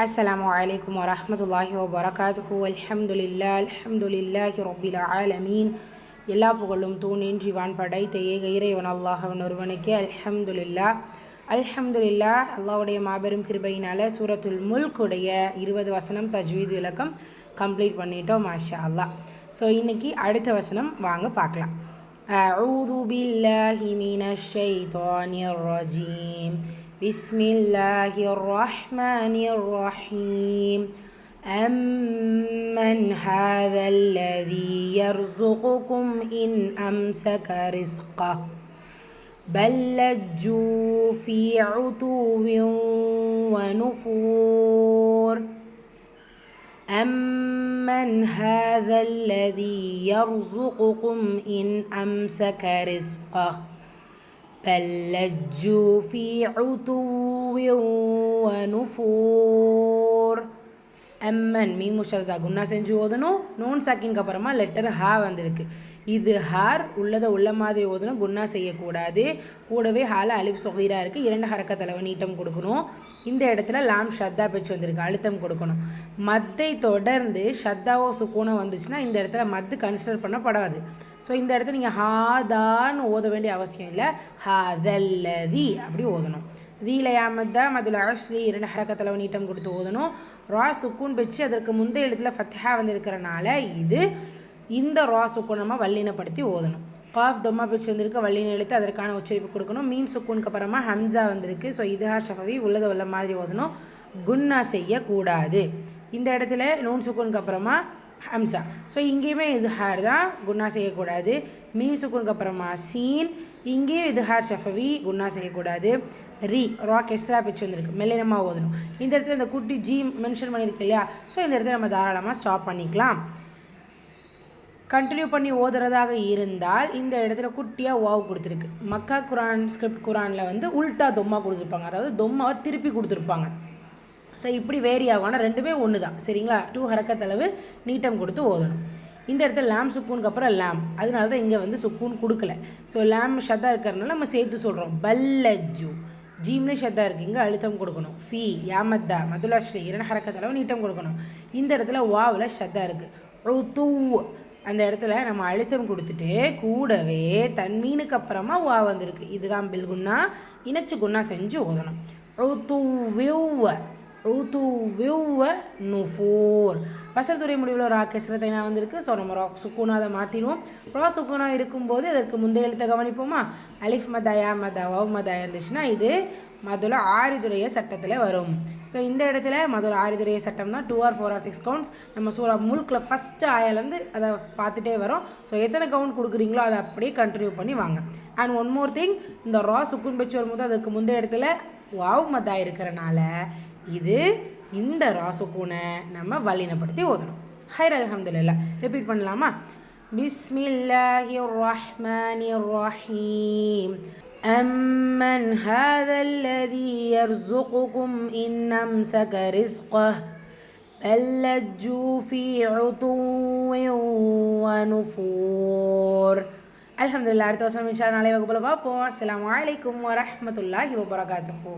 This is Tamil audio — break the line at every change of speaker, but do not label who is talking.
السلام عليكم ورحمة الله وبركاته الحمد لله رب العالمين எல்லா புகழும் தூணின்றி வான் படைத்த ஏக இறைவன் அல்லாஹ்வின் ஒருவனுக்கே அல்ஹம்துலில்லா. அல்லாஹ்வுடைய மாபெரும் கிருபையினால் சூரத்துல் முல்குடைய 20 வசனம் தஜ்வீத் விளக்கம் கம்ப்ளீட் பண்ணிட்டோம் மாஷா அல்லாஹ். ஸோ இன்றைக்கி அடுத்த வசனம் வாங்க பார்க்கலாம். அஊது பில்லாஹி மினஷ் ஷைத்தானிர் ரஜீம். بسم الله الرحمن الرحيم. أمن هذا الذي يرزقكم إن أمسك رزقه بل لجوا في عتو ونفور. أمن هذا الذي يرزقكم إن أمسك رزقه بل لجوا في عتو ونفور. அம்மன் மீ முஷதா குன்னா செஞ்சு ஓதணும். நூன் சாக்கின்க்கு அப்புறமா லெட்டர் ஹா வந்திருக்கு. இது ஹார் உள்ளதை உள்ள மாதிரி ஓதணும், குன்னா செய்யக்கூடாது. கூடவே ஹால அலிஃப் சொகீரா இருக்குது, 2 ஹரக்கத்தளவு நீட்டம் கொடுக்கணும். இந்த இடத்துல லாம் ஷத்தா பெச்சு வந்திருக்கு, அழுத்தம் கொடுக்கணும். மத்தை தொடர்ந்து ஷத்தாவோ சுக்கூனோ வந்துச்சுன்னா இந்த இடத்துல மத்து கன்சிடர் பண்ணப்படாது. ஸோ இந்த இடத்துல நீங்கள் ஹாதான்னு ஓத வேண்டிய அவசியம் இல்லை, ஹாதல்லதி அப்படி ஓதணும். தீலயாமத்தா மதுல அஷ்லி 2 ஹரக்கத்தளவு நீட்டம் கொடுத்து ஓதணும். ரா சுக்கூன் வச்சு அதற்கு முந்தைய எழுத்துல ஃபத்ஹா வந்திருக்கிறனால இந்த ரா சுக்கூன் நம்ம வல்லினப்படுத்தி ஓதணும். காஃப் தொம்மா பிச்சு வந்திருக்கு, வல்லின எழுத்து, அதற்கான உச்சரிப்பு கொடுக்கணும். மீம் சுக்கூனுக்கு அப்புறமா ஹம்சா வந்திருக்கு. ஸோ இதுஹா ஷஃபவி உள்ளதை உள்ள மாதிரி ஓதணும், குன்னா செய்யக்கூடாது. இந்த இடத்துல நூன் சுக்கூனுக்கு அப்புறமா ஹம்சா. ஸோ இங்கேயுமே இதுஹார் தான், குன்னா செய்யக்கூடாது. மீம் சுக்கூனுக்கு அப்புறமா சீன், இங்கேயும் இதுஹார் ஷஃபவி, குன்னா செய்யக்கூடாது. ரீ ரா கெஸ்ரா பிச்சு வந்திருக்கு, மெல்லினமாக ஓதணும். இந்த இடத்துல இந்த குட்டி ஜி மென்ஷன் பண்ணியிருக்கு இல்லையா, ஸோ இந்த இடத்துல நம்ம தாராளமாக ஸ்டாப் பண்ணிக்கலாம். கண்டினியூ பண்ணி ஓதுறதாக இருந்தால் இந்த இடத்துல குட்டியாக வாவ் கொடுத்துருக்கு. மக்கா குரான் ஸ்கிரிப்ட் குரானில் உல்ட்டா தொம்மா கொடுத்துருப்பாங்க, அதாவது தொம்மாவை திருப்பி கொடுத்துருப்பாங்க. ஸோ இப்படி வேரி ஆகும், ஆனால் ரெண்டுமே ஒன்று தான், சரிங்களா. 2 ஹரக்கத்தளவு நீட்டம் கொடுத்து ஓதணும். இந்த இடத்துல லாம் சுக்கூனுக்கு அப்புறம் லாம், அதனால தான் இங்கே சுக்கூன் கொடுக்கல. ஸோ லாம் ஷத்தா இருக்கிறதுனால நம்ம சேர்த்து சொல்கிறோம். பல்லஜு ஜீம்னு ஷத்தா இருக்குது, இங்கே அழுத்தம் கொடுக்கணும். ஃபி யாமத்தா மதுலாஸ்ரீ 2 ஹரக்கத்தளவு நீட்டம் கொடுக்கணும். இந்த இடத்துல வாவில் ஷத்தா இருக்குது. தூ அந்த இடத்துல நம்ம அழுத்தம் கொடுத்துட்டு கூடவே தன்மீனுக்கு அப்புறமா வா வந்திருக்கு. இதுதான் பில் குன்னா, இணைச்சு குன்னா செஞ்சு ஓதணும். நுஃபூர் வசரத்துறை முடிவில் ரா கெஸ்ரத்தை வந்திருக்கு. ஸோ நம்ம ரா சுக்கூனா அதை மாற்றிடுவோம். ரா சுக்கூனா இருக்கும்போது அதற்கு முந்தைய எழுத்தை கவனிப்போமா. அலிஃப் மதாயா மதா வவ் மதாயா இருந்துச்சுன்னா இது மதுல ஆரிதுடைய சட்டத்தில் வரும். ஸோ இந்த இடத்துல மதுல ஆரிதுடைய சட்டம் தான் 2 or 4 or 6 கவுண்ட்ஸ். நம்ம சூரா முல்கில் ஃபஸ்ட்டு ஆயாலேருந்து அதை பார்த்துட்டே வரோம். ஸோ எத்தனை கவுண்ட் கொடுக்குறீங்களோ அதை அப்படியே கண்டினியூ பண்ணி வாங்க. அண்ட் ஒன் மோர் திங், இந்த ரா சுக்கூன் வச்சு வரும்போது அதுக்கு முந்தைய இடத்துல வாவ் மதா இருக்கிறனால இந்த ரா சுக்கூனை நம்ம வல்லினப்படுத்தி ஓதணும். ஹைர் அல்ஹம்துலில்லாஹ். ரிப்பீட் பண்ணலாமா. பிஸ்மில்லாஹிர் ரஹ்மானிர் ரஹீம். أمن هذا الذي يرزقكم إن أمسك رزقه بل لجوا في عتو ونفور. الحمد لله. அடுத்த வருஷம் இன்ஷா அல்லாஹ் நாளை வகுப்புல பார்ப்போம். அஸ்ஸலாமு அலைக்கும் வரஹ்மத்துல்லாஹி வபரகாத்துஹு.